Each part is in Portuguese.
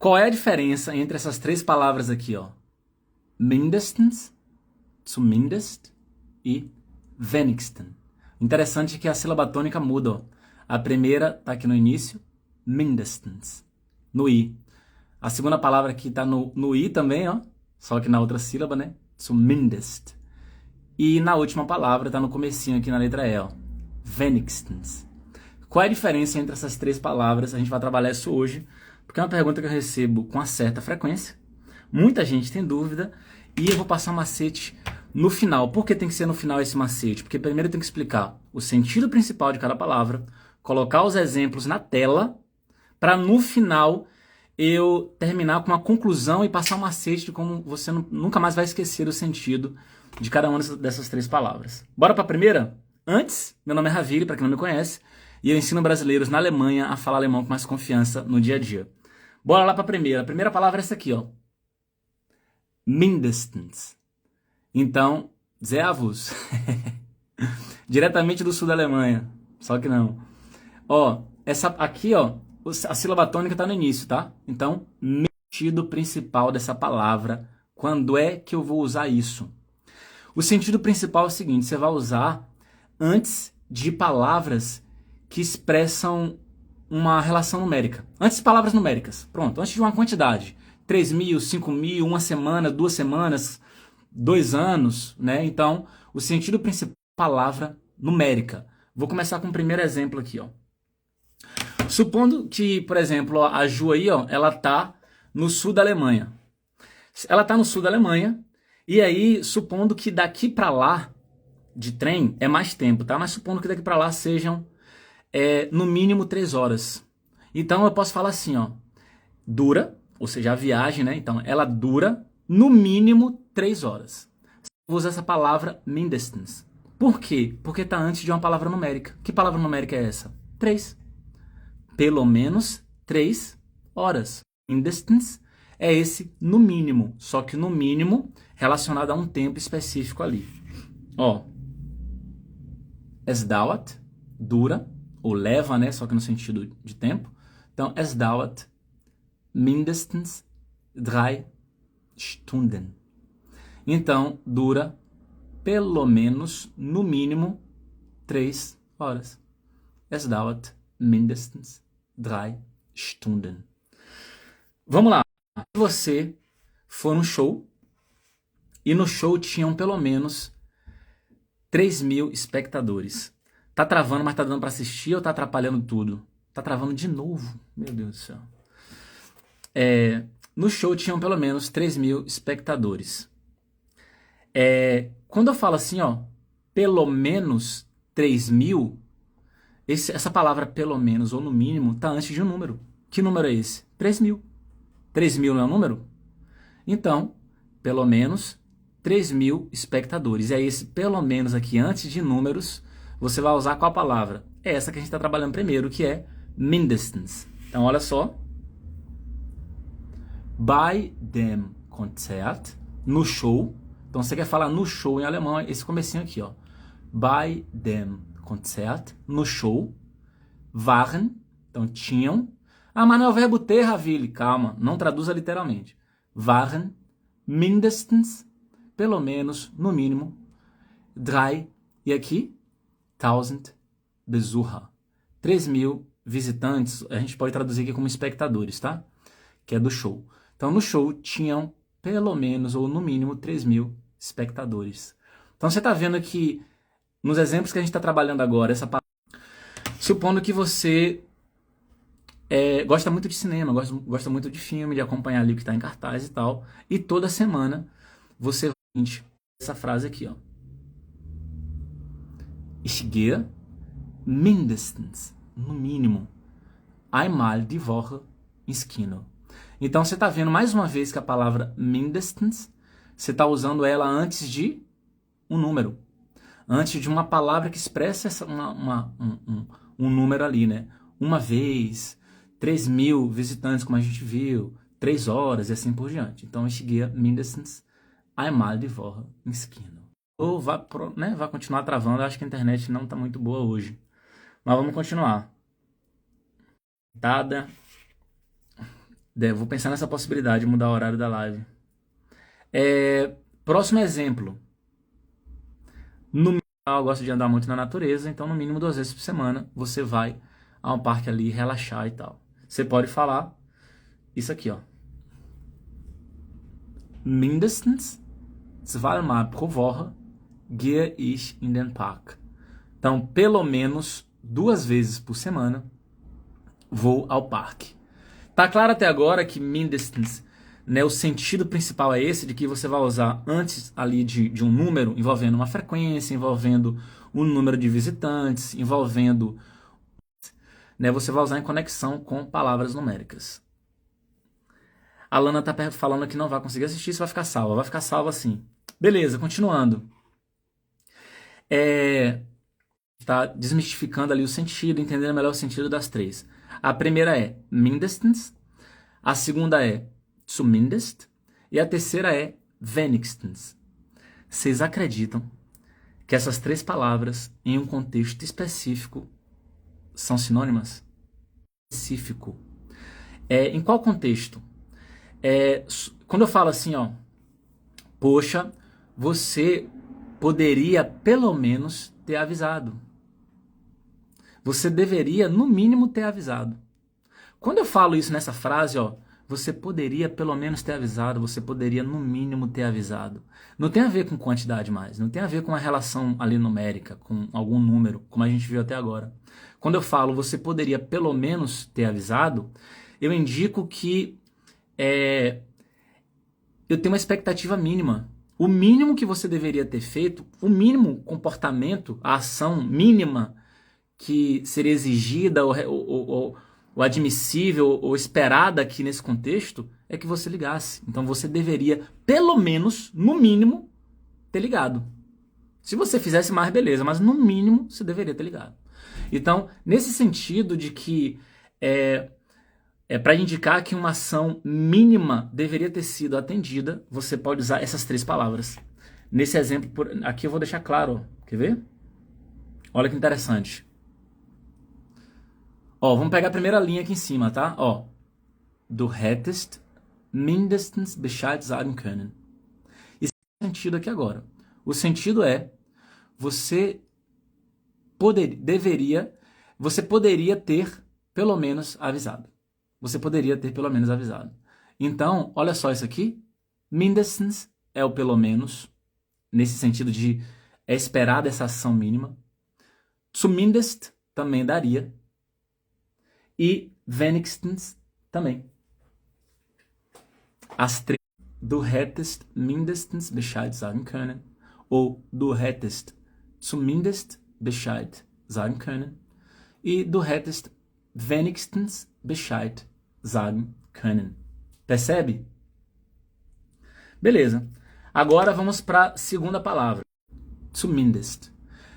Qual é a diferença entre essas três palavras aqui, ó? Mindestens, zumindest e wenigsten. Interessante que a sílaba tônica muda, ó. A primeira tá aqui no início, mindestens, no i. A segunda palavra aqui tá no i também, ó, só que na outra sílaba, né? Zumindest. E na última palavra tá no comecinho aqui na letra e, ó, wenigstens. Qual é a diferença entre essas três palavras? A gente vai trabalhar isso hoje, porque é uma pergunta que eu recebo com uma certa frequência. Muita gente tem dúvida e eu vou passar um macete no final. Por que tem que ser no final esse macete? Porque primeiro eu tenho que explicar o sentido principal de cada palavra, colocar os exemplos na tela, para no final eu terminar com uma conclusão e passar um macete de como você nunca mais vai esquecer o sentido de cada uma dessas três palavras. Bora para a primeira? Antes, meu nome é Ravili, para quem não me conhece, e eu ensino brasileiros na Alemanha a falar alemão com mais confiança no dia a dia. Bora lá para a primeira. A primeira palavra é essa aqui, ó. Mindestens. Então, Servus. Diretamente do sul da Alemanha. Só que não. Ó, essa aqui, ó, a sílaba tônica tá no início, tá? Então, sentido principal dessa palavra. Quando é que eu vou usar isso? O sentido principal é o seguinte, você vai usar antes de palavras que expressam uma relação numérica. Antes de palavras numéricas. Pronto, antes de uma quantidade. 3.000, 5.000, uma semana, 2 semanas, 2 anos, né? Então, o sentido principal é palavra numérica. Vou começar com o primeiro exemplo aqui, ó. Supondo que, por exemplo, a Ju aí, ó, ela tá no sul da Alemanha. Ela tá no sul da Alemanha, e aí, supondo que daqui para lá, de trem, é mais tempo, tá? Mas supondo que daqui para lá sejam, no mínimo 3 horas. Então, eu posso falar assim, ó. Dura, ou seja, a viagem, né? Então, ela dura, no mínimo, 3 horas. Vou usar essa palavra mindestens. Por quê? Porque está antes de uma palavra numérica. Que palavra numérica é essa? 3. Pelo menos 3 horas. Mindestens é esse no mínimo. Só que no mínimo relacionado a um tempo específico ali. Ó. Es dauert, dura, ou leva, né? Só que no sentido de tempo. Então, es dauert mindestens 3 Stunden. Então, dura pelo menos, no mínimo, 3 horas. Es dauert mindestens 3 Stunden. Vamos lá. Se você for num show, e no show tinham pelo menos 3.000 espectadores. Tá travando, mas tá dando para assistir ou tá atrapalhando tudo? Tá travando de novo. Meu Deus do céu. No show tinham pelo menos 3.000 espectadores. Quando eu falo assim, ó, pelo menos 3.000, essa palavra pelo menos ou no mínimo tá antes de um número. Que número é esse? 3.000. 3.000 não é um número? Então, pelo menos 3.000 espectadores. E aí esse pelo menos aqui antes de números, você vai usar qual palavra? É essa que a gente está trabalhando primeiro, que é mindestens. Então, olha só. Bei dem Konzert, no show. Então, você quer falar no show em alemão, esse comecinho aqui, ó. Bei dem Konzert, no show. Waren, então tinham. Ah, mas não é o verbo ter, Ravili. Calma, não traduza literalmente. Waren mindestens, pelo menos, no mínimo, 3, e aqui, 1.000 Besucher. 3.000 visitantes, a gente pode traduzir aqui como espectadores, tá? Que é do show. Então, no show tinham pelo menos, ou no mínimo, 3.000 espectadores. Então, você está vendo que, nos exemplos que a gente está trabalhando agora, essa palavra, supondo que você gosta muito de cinema, gosta muito de filme, de acompanhar ali o que está em cartaz e tal, e toda semana você vai essa frase aqui, ó. Ich gehe mindestens, no mínimo, einmal die Woche ins Kino. Então você está vendo mais uma vez que a palavra mindestens, você está usando ela antes de um número, antes de uma palavra que expressa um número ali, né? Uma vez, 3.000 visitantes, como a gente viu, 3 horas e assim por diante. Então, ich gehe mindestens einmal die Woche ins Kino. Ou vai continuar travando, eu acho que a internet não está muito boa hoje. Mas vamos continuar. Dada Vou pensar nessa possibilidade de mudar o horário da live. Próximo exemplo. No mínimo, eu gosto de andar muito na natureza, então no mínimo 2 vezes por semana você vai a um parque ali relaxar e tal. Você pode falar isso aqui, ó. Mindestens zweimal pro Woche gehe ich in den Park. Então, pelo menos 2 vezes por semana vou ao parque. Tá claro até agora que mindestens, né, o sentido principal é esse, de que você vai usar antes ali de um número, envolvendo uma frequência, envolvendo um número de visitantes, envolvendo, né, você vai usar em conexão com palavras numéricas. A Lana tá falando que não vai conseguir assistir, isso vai ficar salva. Vai ficar salva sim. Beleza, continuando. Tá desmistificando ali o sentido, entendendo melhor o sentido das 3. A primeira é mindestens, a segunda é zumindest e a terceira é wenigstens. Vocês acreditam que essas 3 palavras, em um contexto específico, são sinônimas? Específico. Em qual contexto? Quando eu falo assim, ó, poxa, você poderia pelo menos ter avisado. Você deveria, no mínimo, ter avisado. Quando eu falo isso nessa frase, ó, você poderia pelo menos ter avisado, você poderia no mínimo ter avisado. Não tem a ver com quantidade mais, não tem a ver com a relação ali numérica, com algum número, como a gente viu até agora. Quando eu falo você poderia pelo menos ter avisado, eu indico que eu tenho uma expectativa mínima. O mínimo que você deveria ter feito, o mínimo comportamento, a ação mínima que seria exigida ou admissível ou esperada aqui nesse contexto é que você ligasse. Então você deveria, pelo menos, no mínimo, ter ligado. Se você fizesse mais, beleza, mas no mínimo você deveria ter ligado. Então, nesse sentido de que para indicar que uma ação mínima deveria ter sido atendida, você pode usar essas 3 palavras. Nesse exemplo, aqui eu vou deixar claro, ó. Quer ver? Olha que interessante. Ó, vamos pegar a primeira linha aqui em cima, tá? Ó, du hättest mindestens Bescheid sagen können. Isso é o sentido aqui agora. O sentido é, você poderia ter pelo menos avisado. Você poderia ter pelo menos avisado. Então, olha só isso aqui. Mindestens é o pelo menos, nesse sentido de esperar dessa ação mínima. Zumindest também daria. E wenigstens também. As 3. Du hättest mindestens Bescheid sagen können. Ou du hättest zumindest Bescheid sagen können. E du hättest wenigstens Bescheid sagen können. Percebe? Beleza. Agora vamos para a segunda palavra. Zumindest.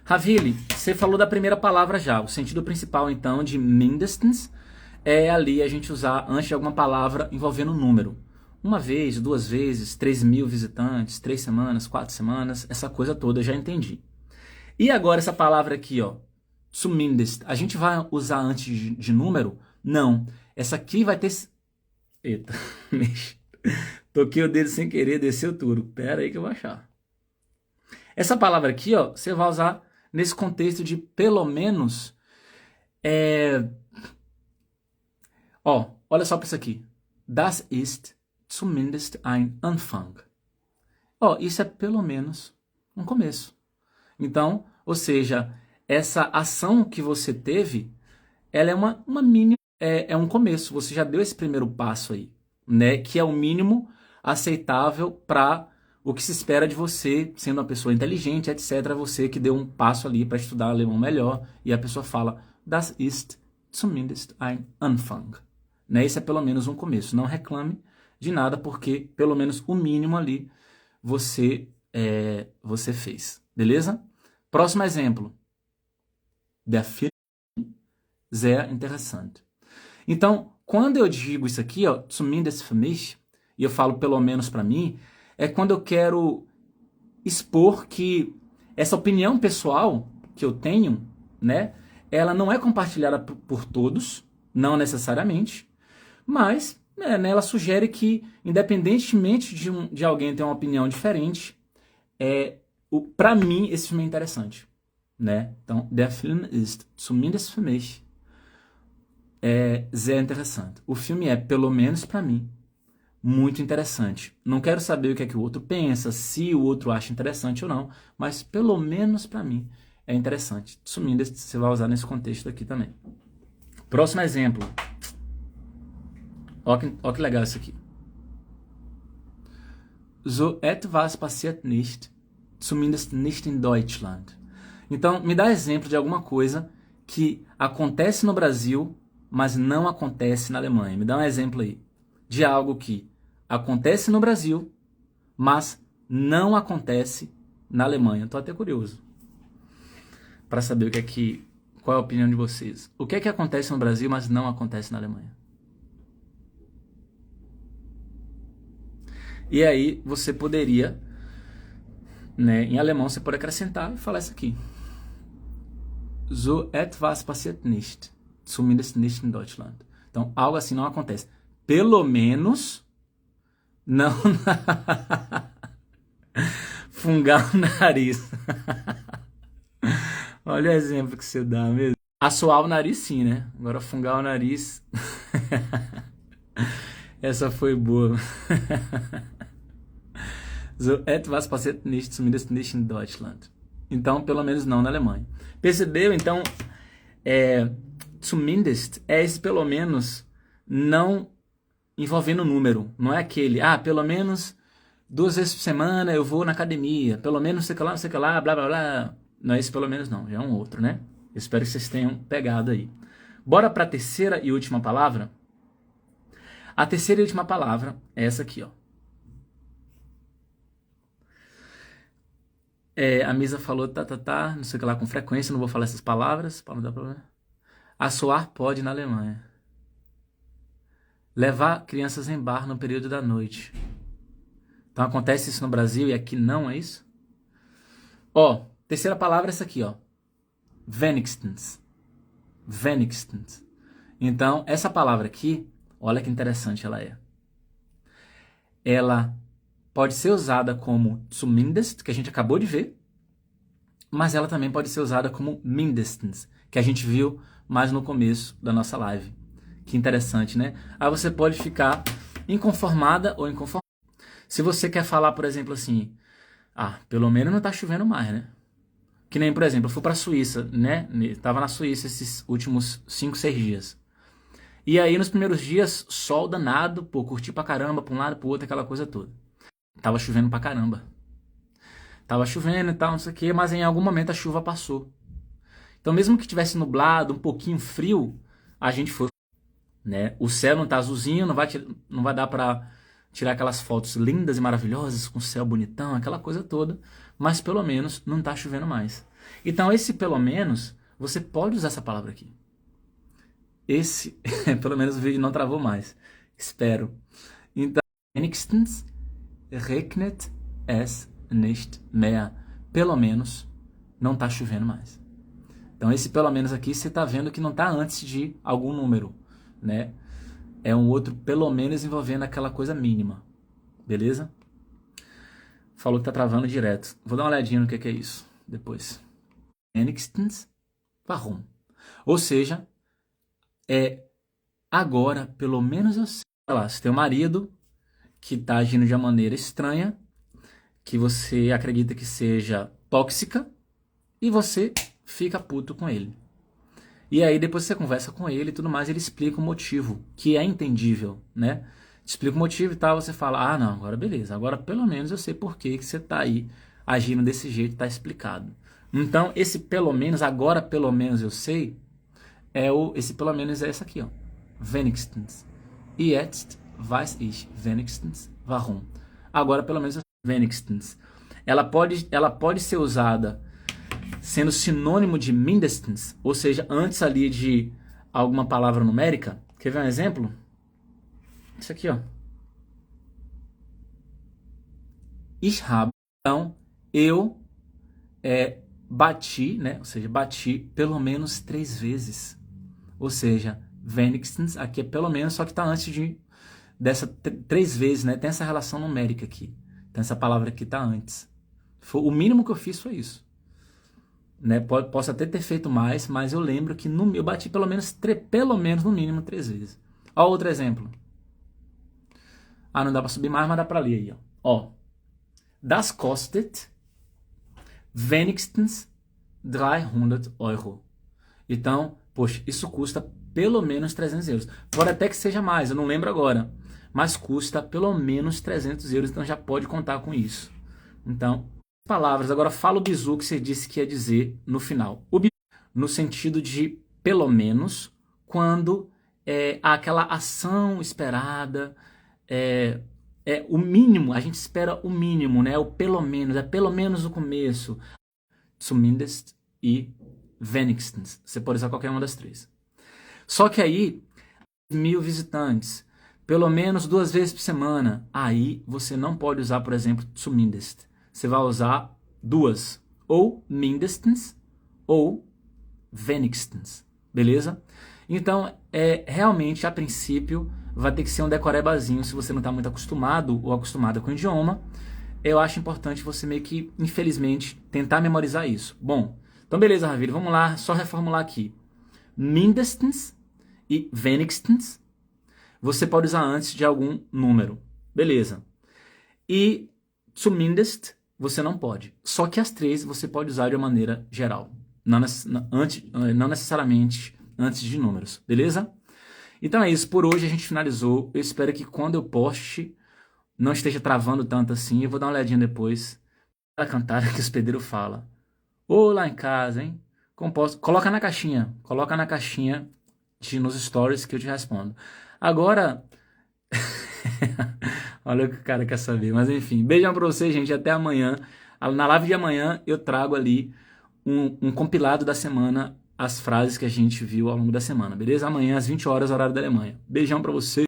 Ravili, você falou da primeira palavra já. O sentido principal, então, de mindestens é ali a gente usar antes de alguma palavra envolvendo um número. 1 vez, 2 vezes, 3.000 visitantes, 3 semanas, 4 semanas, essa coisa toda eu já entendi. E agora essa palavra aqui, ó, zumindest, a gente vai usar antes de número? Não. Essa aqui vai ter... Eita, toquei o dedo sem querer, desceu tudo. Pera aí que eu vou achar. Essa palavra aqui, ó, você vai usar nesse contexto de pelo menos... Ó, olha só para isso aqui. Das ist zumindest ein Anfang. Ó, isso é pelo menos um começo. Então, ou seja, essa ação que você teve, ela é uma mínima, é um começo. Você já deu esse primeiro passo aí, né? Que é o mínimo aceitável para o que se espera de você, sendo uma pessoa inteligente, etc. Você que deu um passo ali para estudar alemão melhor e a pessoa fala, das ist zumindest ein Anfang. Né? Isso é pelo menos um começo. Não reclame de nada, porque pelo menos o mínimo ali você fez. Beleza? Próximo exemplo. Der Film sehr interessant. Então, quando eu digo isso aqui, ó, zumindest für mich, e eu falo pelo menos para mim, é quando eu quero expor que essa opinião pessoal que eu tenho, né, ela não é compartilhada por todos, não necessariamente, mas né, ela sugere que, independentemente de alguém ter uma opinião diferente, para mim, esse filme é interessante. Né? Então, der Film ist, zumindest für mich, sehr interessant. O filme é, pelo menos para mim, muito interessante. Não quero saber o que é que o outro pensa, se o outro acha interessante ou não, mas pelo menos para mim é interessante. Zumindest você vai usar nesse contexto aqui também. Próximo exemplo. Ó que legal isso aqui. So etwas passiert nicht, zumindest nicht in Deutschland. Então, me dá exemplo de alguma coisa que acontece no Brasil, mas não acontece na Alemanha. Me dá um exemplo aí de algo que acontece no Brasil, mas não acontece na Alemanha. Estou até curioso para saber qual é a opinião de vocês. O que é que acontece no Brasil, mas não acontece na Alemanha? E aí você poderia, né, em alemão você pode acrescentar e falar isso aqui. So etwas passiert nicht, zumindest nicht in Deutschland. Então, algo assim não acontece. Pelo menos, não fungar o nariz. Olha o exemplo que você dá mesmo. Assoar o nariz sim, né? Agora fungar o nariz... Essa foi boa. So etwas passiert nicht, zumindest nicht in Deutschland. Então, pelo menos não na Alemanha. Percebeu? Então, zumindest é esse pelo menos não envolvendo número. Não é aquele, pelo menos 2 vezes por semana eu vou na academia. Pelo menos sei que lá, blá, blá, blá. Não é esse pelo menos não, já é um outro, né? Eu espero que vocês tenham pegado aí. Bora para a terceira e última palavra? A terceira e última palavra é essa aqui, ó. A Misa falou não sei o que lá com frequência, não vou falar essas palavras, para não dar problema. Assoar pode na Alemanha. Levar crianças em bar no período da noite. Então acontece isso no Brasil e aqui não, é isso? Ó, terceira palavra é essa aqui, ó. Wenigstens. Wenigstens. Então, essa palavra aqui, olha que interessante ela é. Ela pode ser usada como zumindest, que a gente acabou de ver, mas ela também pode ser usada como mindestens, que a gente viu mais no começo da nossa live. Que interessante, né? Aí você pode ficar inconformada ou inconformada. Se você quer falar, por exemplo, assim, pelo menos não tá chovendo mais, né? Que nem, por exemplo, eu fui pra Suíça, né? Tava na Suíça esses últimos 5, 6 dias. E aí, nos primeiros dias, sol danado, curti pra caramba, pra um lado, pro outro, aquela coisa toda. Tava chovendo pra caramba. Tava chovendo e tal, não sei o quê, mas em algum momento a chuva passou. Então, mesmo que tivesse nublado, um pouquinho frio, a gente foi, né? O céu não tá azulzinho, não vai dar pra tirar aquelas fotos lindas e maravilhosas, com o céu bonitão, aquela coisa toda, mas pelo menos não tá chovendo mais. Então, esse pelo menos, você pode usar essa palavra aqui. Esse, pelo menos o vídeo não travou mais. Espero. Então, wenigstens regnet es nicht mehr. Pelo menos não tá chovendo mais. Então, esse pelo menos aqui, você tá vendo que não tá antes de algum número, né? É um outro pelo menos envolvendo aquela coisa mínima. Beleza? Falou que tá travando direto. Vou dar uma olhadinha no que é isso depois. Wenigstens, warum? Ou seja, agora, pelo menos eu sei. Olha lá, você tem um marido que tá agindo de uma maneira estranha, que você acredita que seja tóxica, e você fica puto com ele. E aí depois você conversa com ele e tudo mais, ele explica o motivo, que é entendível, né? Explica o motivo e tal, você fala, não, agora beleza, agora pelo menos eu sei por que você tá aí agindo desse jeito, tá explicado. Então, esse pelo menos, agora pelo menos eu sei, esse pelo menos é esse aqui, ó. Wenigstens. Jetzt weiß ich wenigstens warum. Agora pelo menos wenigstens. Ela pode ser usada sendo sinônimo de mindestens, ou seja, antes ali de alguma palavra numérica. Quer ver um exemplo? Isso aqui, ó. Ich habe. Então, eu bati, né? Ou seja, bati pelo menos 3 vezes. Ou seja, wenigstens, aqui é pelo menos, só que está antes dessa 3 vezes, né? Tem essa relação numérica aqui. Então essa palavra aqui está antes. O mínimo que eu fiz foi isso. Né? Posso até ter feito mais, mas eu lembro que eu bati pelo menos no mínimo 3 vezes. Ó, outro exemplo. Ah, não dá para subir mais, mas dá para ler aí. Ó. Das kostet wenigstens 300 Euro. Então, poxa, isso custa pelo menos 300 euros. Pode até que seja mais, eu não lembro agora. Mas custa pelo menos 300 euros, então já pode contar com isso. Então, palavras. Agora fala o bizu que você disse que ia dizer no final. O bizu, no sentido de pelo menos, quando há aquela ação esperada, o mínimo, a gente espera o mínimo, né? O pelo menos, é pelo menos o começo. Zumindest e wenigstens. Você pode usar qualquer uma das 3. Só que aí, 1.000 visitantes, pelo menos 2 vezes por semana, aí você não pode usar, por exemplo, zumindest. Você vai usar 2, ou mindestens ou wenigstens, beleza? Então, realmente, a princípio, vai ter que ser um decorebazinho se você não está muito acostumado ou acostumada com o idioma. Eu acho importante você meio que, infelizmente, tentar memorizar isso. Bom, então beleza, Ravilho, vamos lá, só reformular aqui. Mindestens e wenigstens, você pode usar antes de algum número, beleza. E zumindest, você não pode. Só que as 3 você pode usar de uma maneira geral. Não necessariamente antes de números, beleza? Então é isso, por hoje a gente finalizou. Eu espero que quando eu poste não esteja travando tanto assim. Eu vou dar uma olhadinha depois da cantada que o hospedeiro fala. Ô, lá em casa, hein? Composto. Coloca na caixinha nos stories que eu te respondo. Agora, olha o que o cara quer saber. Mas enfim, beijão pra vocês, gente. Até amanhã. Na live de amanhã eu trago ali um compilado da semana, as frases que a gente viu ao longo da semana, beleza? Amanhã às 20 horas, horário da Alemanha. Beijão pra vocês.